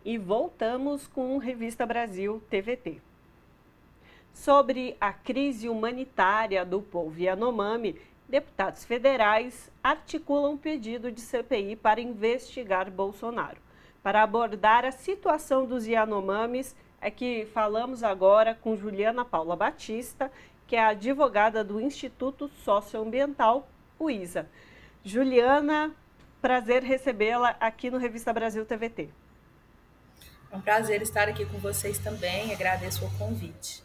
e voltamos com Revista Brasil TVT. Sobre a crise humanitária do povo Yanomami, deputados federais articulam pedido de CPI para investigar Bolsonaro. Para abordar a situação dos Yanomamis, é que falamos agora com Juliana Paula Batista, que é advogada do Instituto Socioambiental, o ISA. Juliana, prazer recebê-la aqui no Revista Brasil TVT. É um prazer estar aqui com vocês também, agradeço o convite.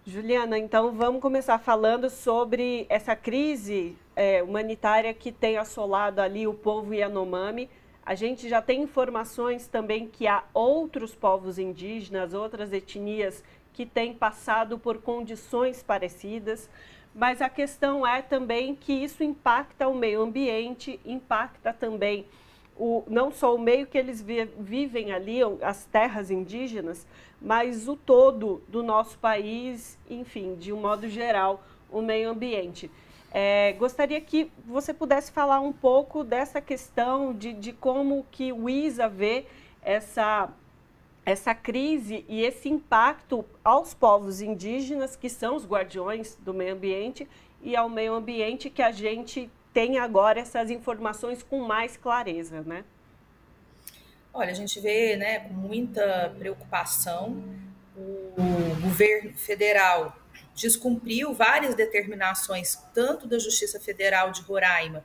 Juliana, então vamos começar falando sobre essa crise humanitária que tem assolado ali o povo Yanomami. A gente já tem informações também que há outros povos indígenas, outras etnias que têm passado por condições parecidas, mas a questão é também que isso impacta o meio ambiente, impacta também não só o meio que eles vivem ali, as terras indígenas, mas o todo do nosso país, enfim, de um modo geral, o meio ambiente. Gostaria que você pudesse falar um pouco dessa questão de como que o ISA vê essa crise e esse impacto aos povos indígenas, que são os guardiões do meio ambiente, e ao meio ambiente que a gente tem agora essas informações com mais clareza, né? Olha, a gente vê, né, com muita preocupação o governo federal descumpriu várias determinações, tanto da Justiça Federal de Roraima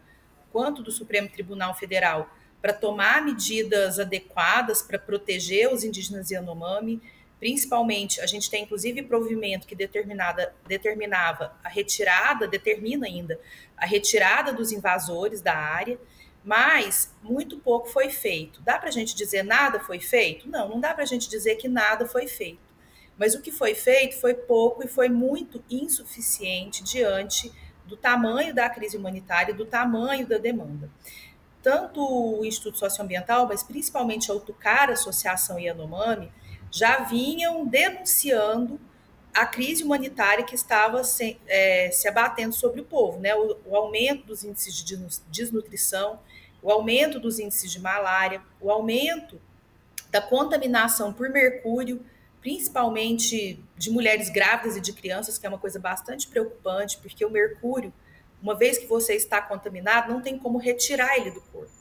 quanto do Supremo Tribunal Federal, para tomar medidas adequadas para proteger os indígenas Yanomami. Principalmente, a gente tem inclusive provimento que determinava a retirada, determina ainda, a retirada dos invasores da área, mas muito pouco foi feito. Dá para a gente dizer nada foi feito? Não, não dá para a gente dizer que nada foi feito. Mas o que foi feito foi pouco e foi muito insuficiente diante do tamanho da crise humanitária, do tamanho da demanda. Tanto o Instituto Socioambiental, mas principalmente a Utucara, Associação Yanomami, já vinham denunciando a crise humanitária que estava se abatendo sobre o povo, né? O aumento dos índices de desnutrição, o aumento dos índices de malária, o aumento da contaminação por mercúrio, principalmente de mulheres grávidas e de crianças, que é uma coisa bastante preocupante, porque o mercúrio, uma vez que você está contaminado, não tem como retirar ele do corpo,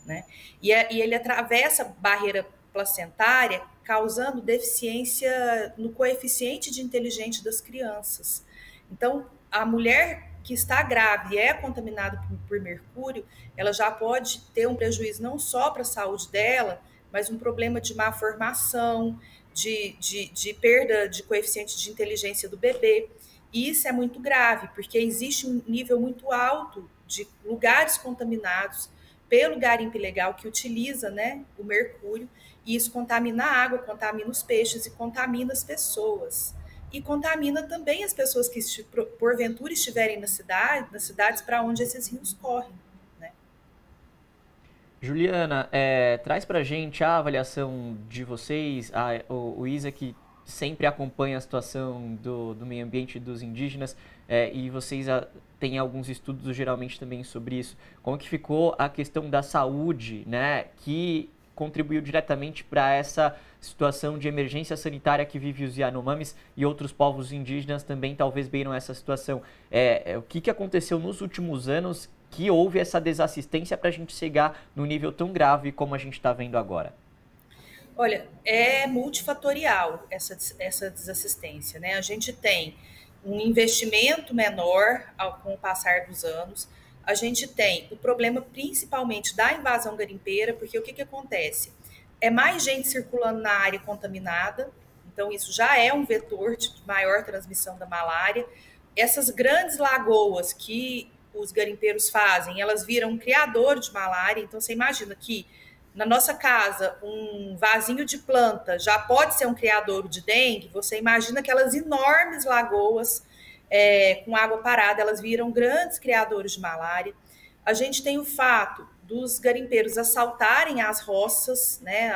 né? E ele atravessa a barreira placentária, causando deficiência no coeficiente de inteligência das crianças. Então, a mulher que está grávida e é contaminada por mercúrio, ela já pode ter um prejuízo não só para a saúde dela, mas um problema de má formação, de perda de coeficiente de inteligência do bebê. E isso é muito grave, porque existe um nível muito alto de lugares contaminados pelo garimpo ilegal que utiliza, né, o mercúrio, e isso contamina a água, contamina os peixes e contamina as pessoas. E contamina também as pessoas que, porventura, estiverem nas cidades para onde esses rios correm. Né? Juliana, traz para a gente a avaliação de vocês, o ISA que sempre acompanha a situação do meio ambiente dos indígenas, e vocês têm alguns estudos geralmente também sobre isso. Como que ficou a questão da saúde, né, que contribuiu diretamente para essa situação de emergência sanitária que vive os Yanomamis e outros povos indígenas também talvez beiram essa situação. O que aconteceu nos últimos anos que houve essa desassistência para a gente chegar no nível tão grave como a gente está vendo agora? Olha, é multifatorial essa desassistência, né? A gente tem um investimento menor com o passar dos anos, a gente tem o problema principalmente da invasão garimpeira, porque o que acontece? É mais gente circulando na área contaminada, então isso já é um vetor de maior transmissão da malária. Essas grandes lagoas que os garimpeiros fazem, elas viram um criador de malária, então você imagina que na nossa casa um vasinho de planta já pode ser um criador de dengue, você imagina aquelas enormes lagoas com água parada, elas viram grandes criadores de malária. A gente tem o fato dos garimpeiros assaltarem as roças, né,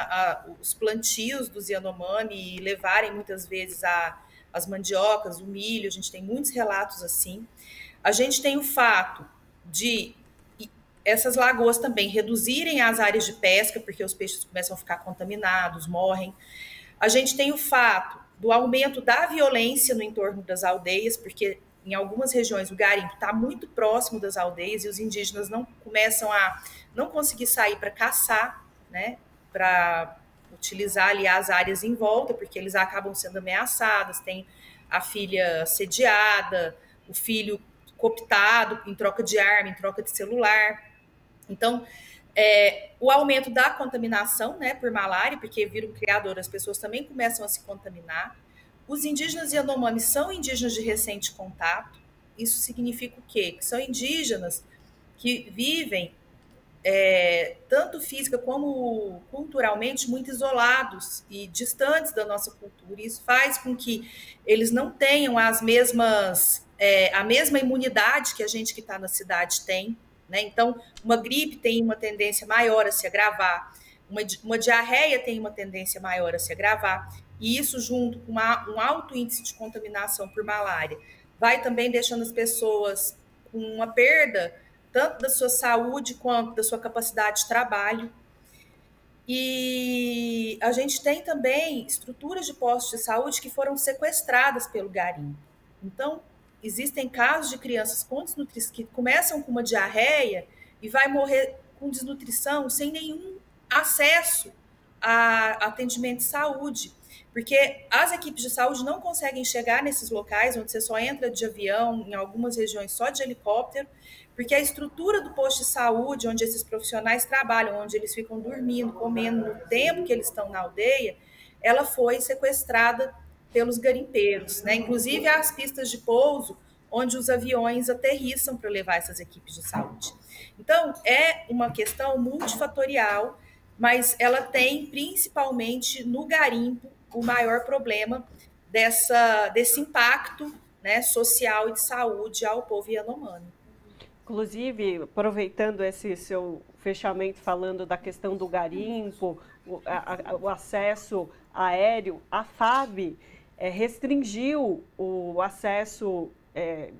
os plantios dos Yanomami e levarem muitas vezes as mandiocas, o milho, a gente tem muitos relatos assim. A gente tem o fato de essas lagoas também reduzirem as áreas de pesca, porque os peixes começam a ficar contaminados, morrem. A gente tem o fato do aumento da violência no entorno das aldeias, porque em algumas regiões o garimpo está muito próximo das aldeias e os indígenas não começam a não conseguir sair para caçar, né, para utilizar ali as áreas em volta, porque eles acabam sendo ameaçados, tem a filha assediada, o filho cooptado em troca de arma, em troca de celular. Então, o aumento da contaminação, né, por malária, porque vira um criador, as pessoas também começam a se contaminar. Os indígenas Yanomami são indígenas de recente contato. Isso significa o quê? Que são indígenas que vivem, tanto física como culturalmente, muito isolados e distantes da nossa cultura. Isso faz com que eles não tenham a mesma imunidade que a gente que está na cidade tem, né? Então, uma gripe tem uma tendência maior a se agravar, uma diarreia tem uma tendência maior a se agravar, e isso junto com um alto índice de contaminação por malária, vai também deixando as pessoas com uma perda tanto da sua saúde quanto da sua capacidade de trabalho. E a gente tem também estruturas de postos de saúde que foram sequestradas pelo garimpo. Então, existem casos de crianças com desnutrição que começam com uma diarreia e vai morrer com desnutrição sem nenhum acesso a atendimento de saúde, porque as equipes de saúde não conseguem chegar nesses locais onde você só entra de avião, em algumas regiões só de helicóptero, porque a estrutura do posto de saúde, onde esses profissionais trabalham, onde eles ficam dormindo, comendo no tempo que eles estão na aldeia, ela foi sequestrada pelos garimpeiros, né? Inclusive as pistas de pouso, onde os aviões aterrissam para levar essas equipes de saúde. Então, é uma questão multifatorial, mas ela tem principalmente no garimpo o maior problema desse impacto, né, social e de saúde ao povo Yanomami. Inclusive, aproveitando esse seu fechamento falando da questão do garimpo, o acesso aéreo, a FAB restringiu o acesso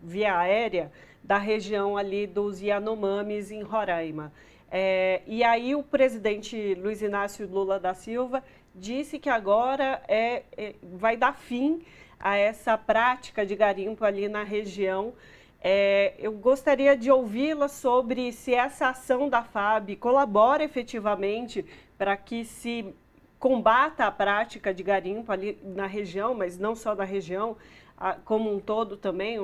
via aérea da região ali dos Yanomamis em Roraima. E aí o presidente Luiz Inácio Lula da Silva disse que agora vai dar fim a essa prática de garimpo ali na região. Eu gostaria de ouvi-la sobre se essa ação da FAB colabora efetivamente para que se combata a prática de garimpo ali na região, mas não só na região, como um todo também,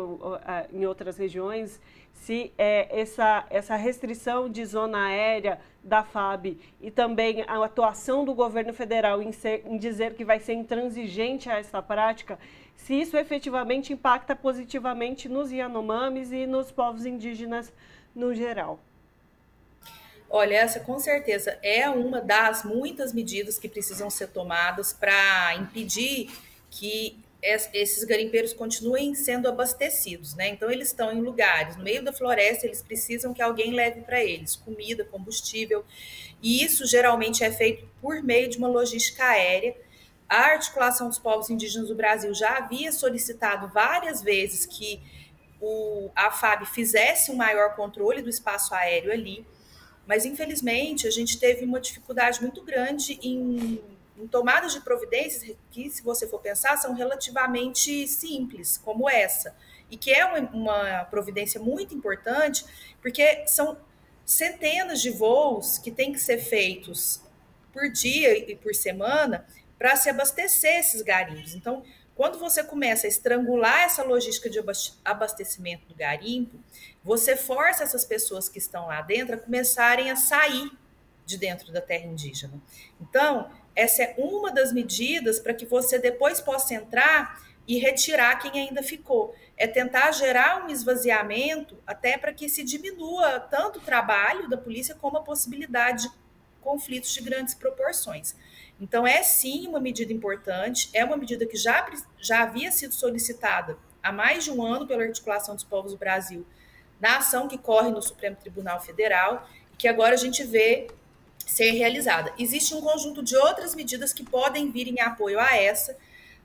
em outras regiões, se essa restrição de zona aérea da FAB e também a atuação do governo federal em dizer que vai ser intransigente a essa prática, se isso efetivamente impacta positivamente nos Yanomamis e nos povos indígenas no geral. Olha, essa com certeza é uma das muitas medidas que precisam ser tomadas para impedir que esses garimpeiros continuem sendo abastecidos, né? Então, eles estão em lugares, no meio da floresta, eles precisam que alguém leve para eles comida, combustível, e isso geralmente é feito por meio de uma logística aérea. A Articulação dos Povos Indígenas do Brasil já havia solicitado várias vezes que a FAB fizesse um maior controle do espaço aéreo ali, mas infelizmente a gente teve uma dificuldade muito grande em tomadas de providências que, se você for pensar, são relativamente simples, como essa, e que é uma providência muito importante, porque são centenas de voos que têm que ser feitos por dia e por semana para se abastecer esses garimpos. Então, quando você começa a estrangular essa logística de abastecimento do garimpo, você força essas pessoas que estão lá dentro a começarem a sair de dentro da terra indígena. Então, essa é uma das medidas para que você depois possa entrar e retirar quem ainda ficou. É tentar gerar um esvaziamento até para que se diminua tanto o trabalho da polícia como a possibilidade de conflitos de grandes proporções. Então, é sim uma medida importante, é uma medida que já havia sido solicitada há mais de um ano pela Articulação dos Povos do Brasil, na ação que corre no Supremo Tribunal Federal, e que agora a gente vê ser realizada. Existe um conjunto de outras medidas que podem vir em apoio a essa,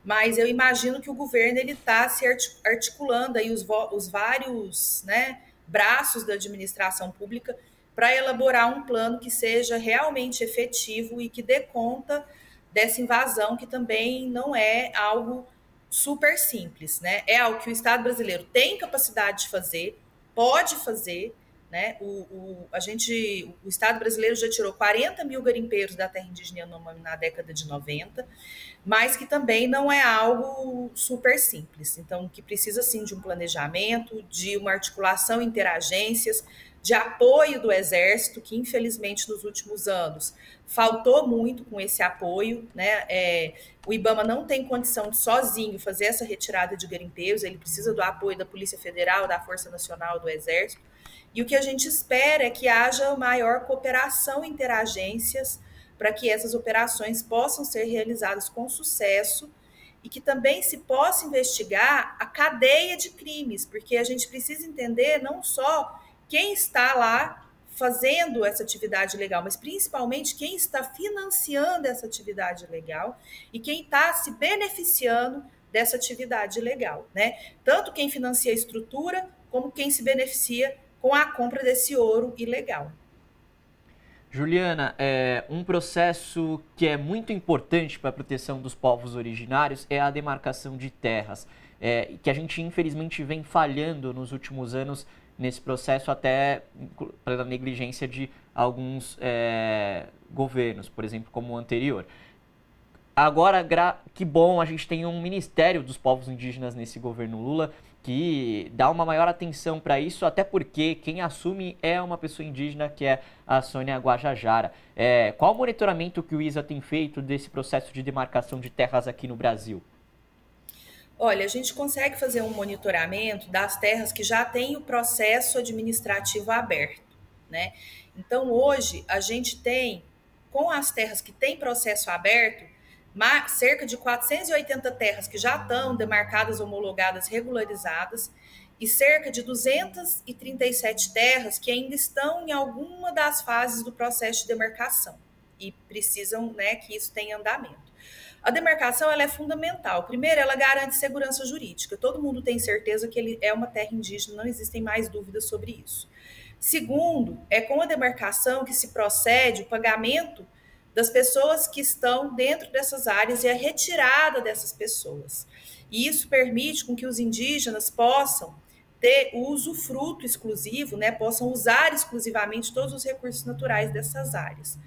mas eu imagino que o governo está se articulando aí os vários, né, braços da administração pública para elaborar um plano que seja realmente efetivo e que dê conta dessa invasão, que também não é algo super simples, né? É algo que o Estado brasileiro tem capacidade de fazer, pode fazer, né? O Estado brasileiro já tirou 40 mil garimpeiros da terra indígena Yanomami na década de 90, mas que também não é algo super simples. Então, que precisa, sim, de um planejamento, de uma articulação interagências, de apoio do Exército, que, infelizmente, nos últimos anos faltou muito com esse apoio, né? O IBAMA não tem condição de sozinho fazer essa retirada de garimpeiros, ele precisa do apoio da Polícia Federal, da Força Nacional, do Exército, e o que a gente espera é que haja maior cooperação interagências para que essas operações possam ser realizadas com sucesso e que também se possa investigar a cadeia de crimes, porque a gente precisa entender não só quem está lá fazendo essa atividade legal, mas principalmente quem está financiando essa atividade legal e quem está se beneficiando dessa atividade legal, né? Tanto quem financia a estrutura, como quem se beneficia com a compra desse ouro ilegal. Juliana, um processo que é muito importante para a proteção dos povos originários é a demarcação de terras, que a gente infelizmente vem falhando nos últimos anos nesse processo, até pela negligência de alguns governos, por exemplo, como o anterior. Agora, que bom, a gente tem um Ministério dos Povos Indígenas nesse governo Lula, que dá uma maior atenção para isso, até porque quem assume é uma pessoa indígena, que é a Sônia Guajajara. Qual o monitoramento que o ISA tem feito desse processo de demarcação de terras aqui no Brasil? Olha, a gente consegue fazer um monitoramento das terras que já têm o processo administrativo aberto, né? Então, hoje, a gente tem, com as terras que têm processo aberto, cerca de 480 terras que já estão demarcadas, homologadas, regularizadas, e cerca de 237 terras que ainda estão em alguma das fases do processo de demarcação e precisam, né, que isso tenha andamento. A demarcação ela é fundamental. Primeiro, ela garante segurança jurídica. Todo mundo tem certeza que ele é uma terra indígena, não existem mais dúvidas sobre isso. Segundo, é com a demarcação que se procede o pagamento das pessoas que estão dentro dessas áreas e a retirada dessas pessoas. E isso permite com que os indígenas possam ter o usufruto exclusivo, né, possam usar exclusivamente todos os recursos naturais dessas áreas.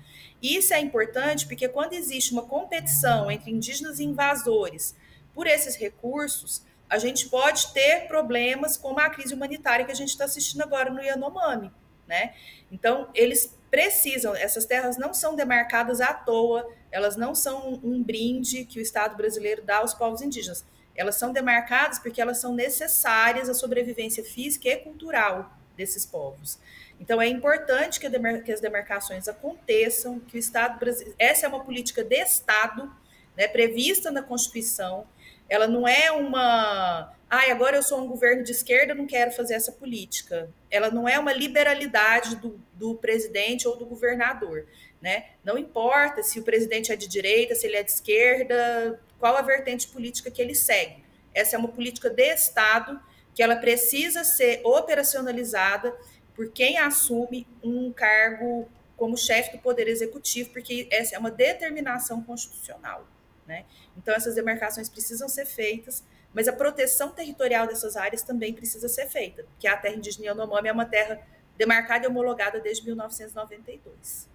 E isso é importante porque quando existe uma competição entre indígenas e invasores por esses recursos, a gente pode ter problemas como a crise humanitária que a gente está assistindo agora no Yanomami, né? Então, eles precisam, essas terras não são demarcadas à toa, elas não são um brinde que o Estado brasileiro dá aos povos indígenas. Elas são demarcadas porque elas são necessárias à sobrevivência física e cultural desses povos. Então, é importante que as demarcações aconteçam, que o Estado brasileiro... Essa é uma política de Estado, né, prevista na Constituição. Ela não é uma... agora eu sou um governo de esquerda, não quero fazer essa política. Ela não é uma liberalidade do presidente ou do governador, né? Não importa se o presidente é de direita, se ele é de esquerda, qual a vertente política que ele segue. Essa é uma política de Estado que ela precisa ser operacionalizada por quem assume um cargo como chefe do Poder Executivo, porque essa é uma determinação constitucional, né? Então, essas demarcações precisam ser feitas, mas a proteção territorial dessas áreas também precisa ser feita, porque a terra indígena Yanomami é uma terra demarcada e homologada desde 1992.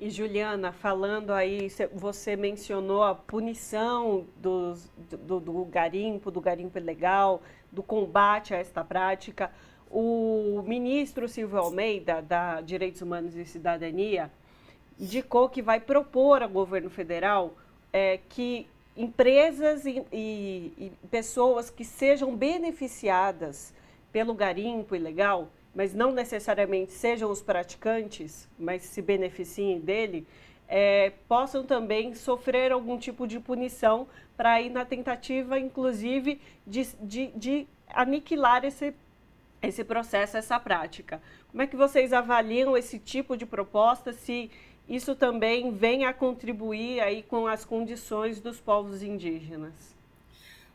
E, Juliana, falando aí, você mencionou a punição do garimpo ilegal, do combate a esta prática. O ministro Silvio Almeida, da Direitos Humanos e Cidadania, indicou que vai propor ao governo federal que empresas e pessoas que sejam beneficiadas pelo garimpo ilegal, mas não necessariamente sejam os praticantes, mas se beneficiem dele, possam também sofrer algum tipo de punição para ir na tentativa, inclusive, de aniquilar esse processo, essa prática. Como é que vocês avaliam esse tipo de proposta, se isso também vem a contribuir aí com as condições dos povos indígenas?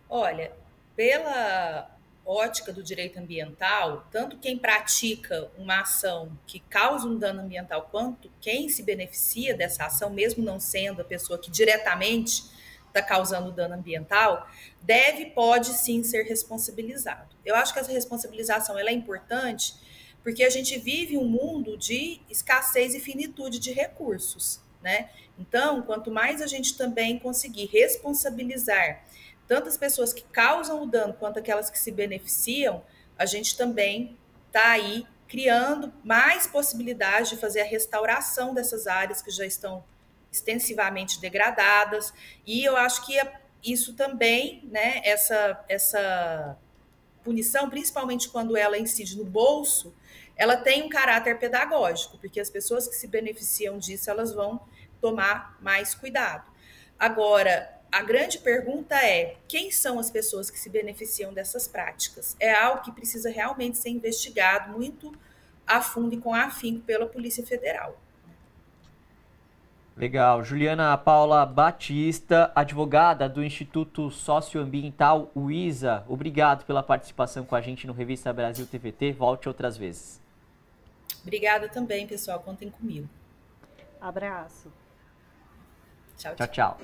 Olha, pela ótica do direito ambiental, tanto quem pratica uma ação que causa um dano ambiental, quanto quem se beneficia dessa ação, mesmo não sendo a pessoa que diretamente está causando dano ambiental, pode sim ser responsabilizado. Eu acho que essa responsabilização ela é importante porque a gente vive um mundo de escassez e finitude de recursos, né? Então, quanto mais a gente também conseguir responsabilizar tanto as pessoas que causam o dano quanto aquelas que se beneficiam, a gente também está aí criando mais possibilidades de fazer a restauração dessas áreas que já estão extensivamente degradadas. E eu acho que isso também, né, essa punição, principalmente quando ela incide no bolso, ela tem um caráter pedagógico, porque as pessoas que se beneficiam disso, elas vão tomar mais cuidado. Agora, a grande pergunta é, quem são as pessoas que se beneficiam dessas práticas? É algo que precisa realmente ser investigado muito a fundo e com afinco pela Polícia Federal. Legal. Juliana Paula Batista, advogada do Instituto Socioambiental UISA. Obrigado pela participação com a gente no Revista Brasil TVT. Volte outras vezes. Obrigada também, pessoal. Contem comigo. Abraço. Tchau, tchau.